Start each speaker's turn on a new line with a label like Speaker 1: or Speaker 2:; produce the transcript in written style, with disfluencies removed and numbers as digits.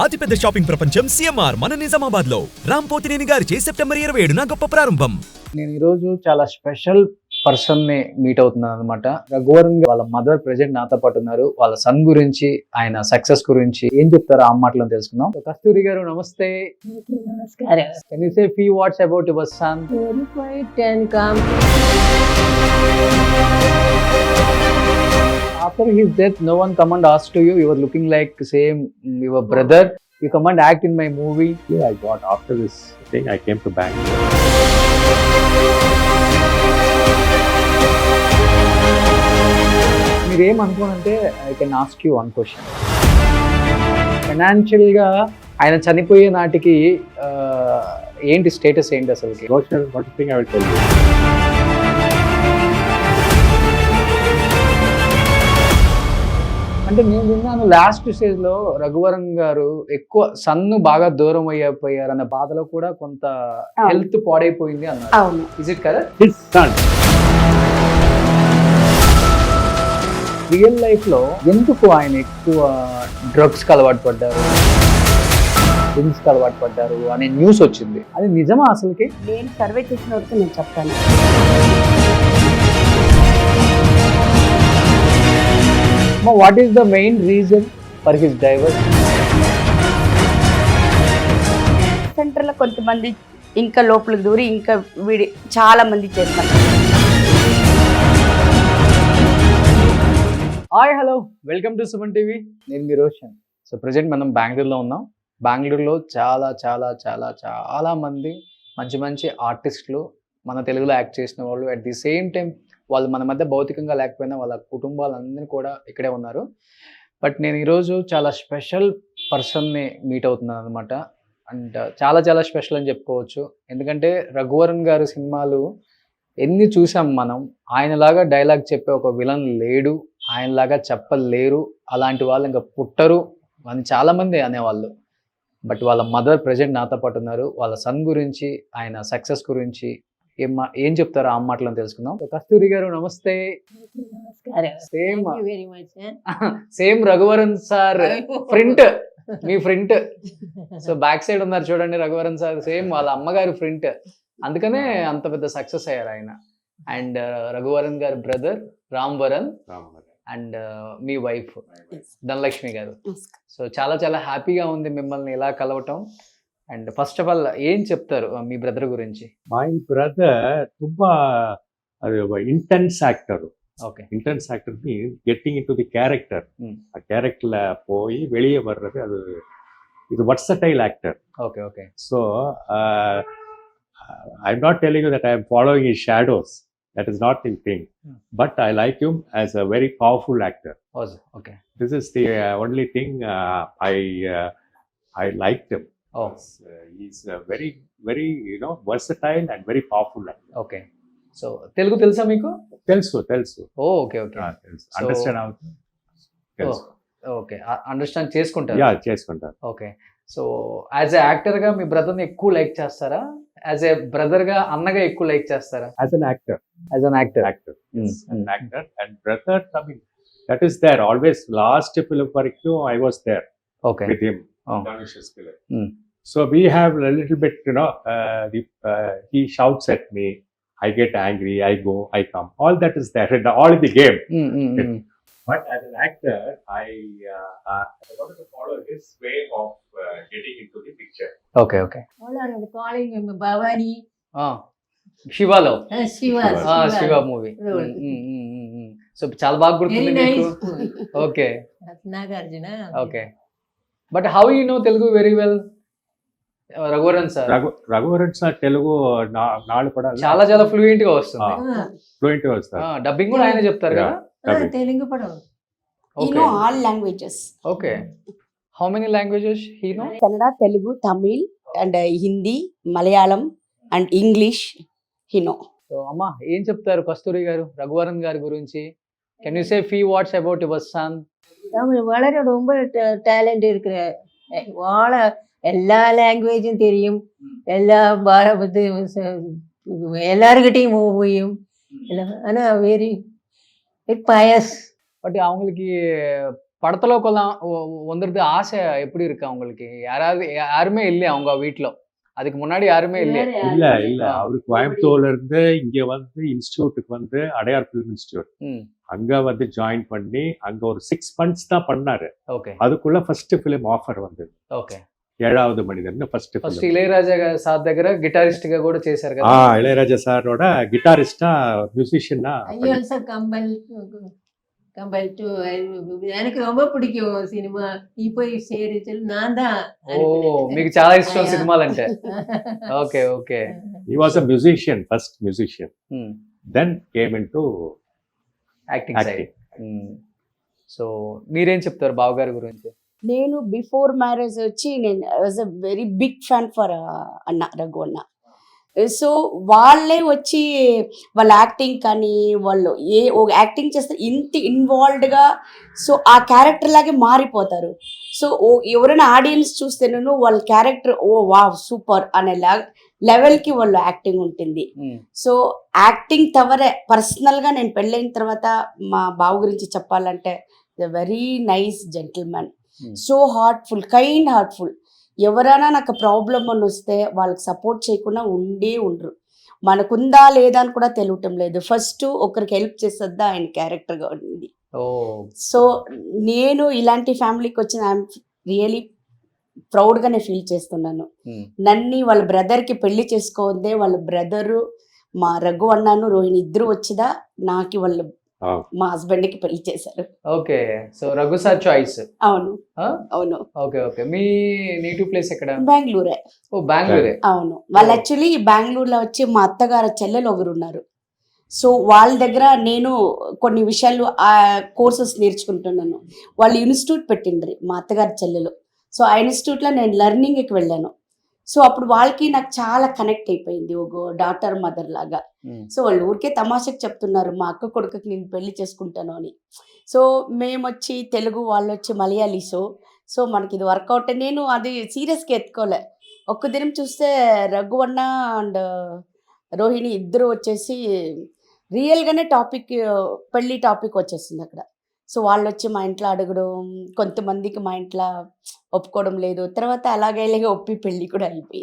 Speaker 1: అతిపెద్ద షాపింగ్ ప్రపంచం సిఎంఆర్ మన నిజామాబాద్ లో రాంపోతినేని గారిచే సెప్టెంబర్ 27న గొప్ప ప్రారంభం.
Speaker 2: నేను ఈరోజు చాలా స్పెషల్ పర్సన్ ని మీట్ అవుతున్నాను అనమాట. రఘువరన్ వాళ్ళ మదర్ ప్రెజెంట్ నాతో పాటు ఉన్నారు. వాళ్ళ సన్ గురించి, ఆయన సక్సెస్ గురించి ఏం చెప్తారో ఆ మాటలను తెలుసుకుందాం. కస్తూరి గారు నమస్తే.
Speaker 3: నమస్కారం.
Speaker 2: Can you say few words about your son?
Speaker 3: Very quiet and calm.
Speaker 2: After his death, no one come and asked to you. You were looking like same your brother. You come and act in my movie.
Speaker 4: Yeah, I got after this thing. I came to Bangalore.
Speaker 2: మీరు ఏమనుకోనంటే I can ask you one question. ఫైనాన్షియల్గా ఆయన చనిపోయే నాటికి ఏంటి status ఏంటి అసలు?
Speaker 4: Social, what thing I will tell you.
Speaker 2: అంటే నేను విన్నాను లాస్ట్ స్టేజ్ లో రఘువరన్ గారు ఎక్కువ సన్ను బాగా దూరం అయిపోయారన్న బాధలో కూడా కొంత హెల్త్ పాడైపోయింది అన్నారు.
Speaker 3: అవును.
Speaker 2: ఇస్ ఇట్ కదా?
Speaker 4: His son.
Speaker 2: రియల్ లైఫ్ లో ఎందుకు ఆయన ఎక్కువ డ్రగ్స్ కి అలవాటు పడ్డారు, డ్రింక్స్ కి అలవాటు పడ్డారు అనే న్యూస్ వచ్చింది. అది నిజమా అసలుకి?
Speaker 3: నేను సర్వే చేసిన వరకు నేను చెప్తాను.
Speaker 2: What is the main reason for his divorce?
Speaker 3: Centre లో కొంతమంది ఇంకా లోపలికి దూరి ఇంకా వీడి చాలా మంది చేస్తారు.
Speaker 2: Hi hello, welcome to Suman TV. నేను మీ రోషన్. సో ప్రజెంట్ మనం బెంగళూరులో ఉన్నాం. బెంగళూరులో చాలా చాలా చాలా చాలా మంది మంచి మంచి ఆర్టిస్టులు మన తెలుగులో యాక్ట్ చేసిన వాళ్ళు, అట్ ది సేమ్ టైం వాళ్ళు మన మధ్య భౌతికంగా లేకపోయినా వాళ్ళ కుటుంబాలందరూ కూడా ఇక్కడే ఉన్నారు. బట్ నేను ఈరోజు చాలా స్పెషల్ పర్సన్ని మీట్ అవుతున్నాను అనమాట. అండ్ చాలా చాలా స్పెషల్ అని చెప్పుకోవచ్చు. ఎందుకంటే రఘువరన్ గారి సినిమాలు ఎన్ని చూసాం మనం. ఆయనలాగా డైలాగ్ చెప్పే ఒక విలన్ లేడు, ఆయనలాగా చెప్పలేరు, అలాంటి వాళ్ళు ఇంకా పుట్టరు అని చాలామంది అనేవాళ్ళు. బట్ వాళ్ళ మదర్ ప్రెజెంట్ నాతో పాటు ఉన్నారు. వాళ్ళ సన్ గురించి, ఆయన సక్సెస్ గురించి ఏం చెప్తారో ఆ మాటలను తెలుసుకుందాం. కస్తూరి గారు నమస్తే.
Speaker 3: నమస్కారం.
Speaker 2: Same
Speaker 3: Thank you very much, sir.
Speaker 2: Same Raghuvaran sir print, me print. So back side ఉన్నారు చూడండి రఘువరన్ సార్, సేమ్ వాళ్ళ అమ్మగారి ప్రింట్. అందుకనే అంత పెద్ద సక్సెస్ అయ్యారు ఆయన. అండ్ రఘువరన్ గారి brother Ram Varan and me wife Dhanalakshmi గారు. సో చాలా చాలా హ్యాపీగా ఉంది మిమ్మల్ని ఇలా కలవటం. అండ్ ఫస్ట్ ఆఫ్ ఆల్ ఏం చెప్తారు మీ బ్రదర్ గురించి?
Speaker 4: My brother ತುಂಬಾ intense actor.
Speaker 2: Okay.
Speaker 4: Intense actor means getting into the character. ఆ క్యారెక్టర్ల పోయి வெளியே வர்றது, அது இது versatile actor.
Speaker 2: Okay okay.
Speaker 4: So I'm not telling you that I am following his shadows. That is not the thing. But I like him as a very powerful actor.
Speaker 2: Okay.
Speaker 4: This is the only thing I liked him.
Speaker 2: Oh.
Speaker 4: He's very, very, versatile and very powerful actor.
Speaker 2: Okay. So Telugu తెలుసా మీకు?
Speaker 4: తెలుసు.
Speaker 2: Okay okay.
Speaker 4: Understand అవుతుంది. తెలుసు.
Speaker 2: Okay, understand చేసుకుంటారు.
Speaker 4: Yeah, చేసుకుంటారు.
Speaker 2: Okay. So as a actor గా మీ brother ని ఎక్కువ లైక్ చేస్తారా, యాజ్ ఎ బ్రదర్ గా అన్నగా ఎక్కువ లైక్ చేస్తారా?
Speaker 4: As an actor.
Speaker 2: As an actor.
Speaker 4: Yes, an actor and brother. I mean, that is there always. Last film Parikku, I was there
Speaker 2: okay.
Speaker 4: with him.
Speaker 2: Oh.
Speaker 4: Dhanush's film. So we have a little bit, he shouts at me. I get angry. I go. I come. All that is there. All in the game. But as an actor, I wanted to follow his way of getting into the picture.
Speaker 2: Okay okay.
Speaker 3: All are calling him Bhavani.
Speaker 2: శివాలో
Speaker 3: Shiva.
Speaker 2: Shiva movie.
Speaker 3: Role.
Speaker 2: So చాలా బాగా గుర్తుంది
Speaker 3: Very
Speaker 2: మీకు.
Speaker 3: nice.
Speaker 2: Okay
Speaker 3: Nagarjuna.
Speaker 2: Okay. But how you know Telugu very well Raghuvaran sir?
Speaker 4: Raghuvaran sir Telugu నాడు కూడా
Speaker 2: చాలా చాలా fluent గా వస్తుంది.
Speaker 4: ఫ్లూయెంట్ గా వస్తారు.
Speaker 2: డబ్బింగ్ కూడా ఆయన చెప్తారు కదా?
Speaker 3: Telugu padam.
Speaker 5: You know all languages.
Speaker 2: Okay. How many languages he no?
Speaker 5: Kannada, Telugu, Tamil, and Hindi, Malayalam, and English. He know.
Speaker 2: So అమ్మా ఏం చెప్తారు కస్తూరి గారు రఘువరన్ గారి గురించి? Can you say few words about your son?
Speaker 3: Tamil வளர ரொம்ப talent இருக்கிற வாழ எல்லா லாங்குவேஜும் தெரியும், எல்லா எல்லாருக்கிட்டையும் போயும். ஆனால் வெரி பயஸ்.
Speaker 2: பட் அவங்களுக்கு படத்துல வந்துருது ஆசை எப்படி இருக்கு அவங்களுக்கு? யாராவது யாருமே இல்லையா அவங்க வீட்ல? அதுக்கு முன்னாடி யாருமே இல்லையா?
Speaker 4: இல்ல அவரு கோயம்புத்தூர்ல இருந்து இங்க வந்து இன்ஸ்டிடியூட்டுக்கு வந்து அடையார் ஃபிலிம் இன்ஸ்டிடியூட்
Speaker 2: ம்.
Speaker 4: அங்க வந்து ஜாயின் பண்ணி அங்க ஒரு 6 months தான் பண்ணாரு.
Speaker 2: ఓకే
Speaker 4: அதுக்குள்ள ஃபர்ஸ்ட் ஃபிலிம் ஆஃபர் வந்தது.
Speaker 2: ఓకే.
Speaker 4: 7வது மனிதன் first
Speaker 2: first
Speaker 4: film.
Speaker 2: Ilaiyaraaja sir దగ్గర గిటారిస్ట్ గా కూడా చేశారు కదా?
Speaker 4: இளையராஜா சாரோட கிட்டாரிஸ்டா மியூசிஷியனா.
Speaker 6: ஐ ஆல்சோ கம்பல் டு எனக்கு ரொம்ப பிடிக்கும் సినిమా ఈ పోయి షేర్ சொல்லி நான் தான்
Speaker 2: ఓ మీకు చాలా ఇష్టం సినిమాలంటే. Okay okay.
Speaker 4: He was a musician, first musician. Then came into
Speaker 2: acting side.
Speaker 4: acting.
Speaker 2: So మీరేం చెప్తారు బావగారి గురించి?
Speaker 5: నేను బిఫోర్ మ్యారేజ్ వచ్చి నేను was a very big fan for అన్న రఘు అన్న. సో వాళ్ళే వచ్చి వాళ్ళ యాక్టింగ్ కానీ వాళ్ళు యాక్టింగ్ చేస్తే ఇంత ఇన్వాల్వ్డ్గా సో ఆ క్యారెక్టర్ లాగే మారిపోతారు. సో ఎవరైనా ఆడియన్స్ చూస్తేనూ వాళ్ళ క్యారెక్టర్ ఓ వావ్ సూపర్ అనే లెవెల్కి వాళ్ళు యాక్టింగ్ ఉంటుంది. సో యాక్టింగ్ తవరే పర్సనల్గా నేను పెళ్ళైన తర్వాత మా బావ గురించి చెప్పాలంటే the very nice gentlemen, so heartful, kind heartful. ఎవరైనా నాకు ప్రాబ్లం అని వస్తే వాళ్ళకి సపోర్ట్ చేయకుండా ఉండరు. మనకుందా లేదా అని కూడా తెలియటం లేదు. ఫస్ట్ ఒకరికి హెల్ప్ చేసేద్దా ఆయన క్యారెక్టర్గా ఉంది. సో నేను ఇలాంటి ఫ్యామిలీకి వచ్చిన ఐఎమ్ రియలీ ప్రౌడ్గా నేను ఫీల్ చేస్తున్నాను. నన్ను వాళ్ళ బ్రదర్కి పెళ్లి చేసుకోవద్దే, వాళ్ళ బ్రదరు మా రఘు అన్నాను రోహిణి ఇద్దరు వచ్చిదా నాకు వాళ్ళు మా హస్బెండ్కి పెళ్లి చేశారు.
Speaker 2: Okay. So Raghu sir choice.
Speaker 5: అవును అవును.
Speaker 2: Okay okay. మీ నేటివ్ ప్లేస్ ఎక్కడ?
Speaker 5: బెంగళూరే.
Speaker 2: ఓ బెంగళూరే.
Speaker 5: అవును. వాళ్ళు యాక్చువల్లీ బెంగళూరులో వచ్చి మా అత్తగారు చెల్లెలు ఒకరు ఉన్నారు. సో వాళ్ళ దగ్గర నేను కొన్ని విషయాలు ఆ కోర్సెస్ నేర్చుకుంటున్నాను. వాళ్ళు ఇన్స్టిట్యూట్ పెట్టిండ్రి మా అత్తగారి చెల్లెలు. సో ఆ ఇన్స్టిట్యూట్లో నేను లెర్నింగ్కి వెళ్ళాను. సో అప్పుడు వాళ్ళకి నాకు చాలా కనెక్ట్ అయిపోయింది, ఒక డాటర్ మదర్ లాగా. సో వాళ్ళు ఊరికే తమాషకు చెప్తున్నారు మా అక్క కొడుకుకి నేను పెళ్లి చేసుకుంటాను అని. సో మేము వచ్చి తెలుగు, వాళ్ళు వచ్చి మలయాళీసో. సో మనకి ఇది వర్కౌట్. నేను అది సీరియస్గా ఎత్తుకోలే. ఒక్క దినం చూస్తే రఘు అన్న అండ్ రోహిణి ఇద్దరు వచ్చేసి రియల్గానే టాపిక్, పెళ్ళి టాపిక్ వచ్చేసింది అక్కడ. సో వాళ్ళు వచ్చి మా ఇంట్లో అడగడం, కొంతమందికి మా ఇంట్లో ఒప్పుకోవడం లేదు. తర్వాత అలాగే ఒప్పి పెళ్ళి కూడా అయిపోయింది.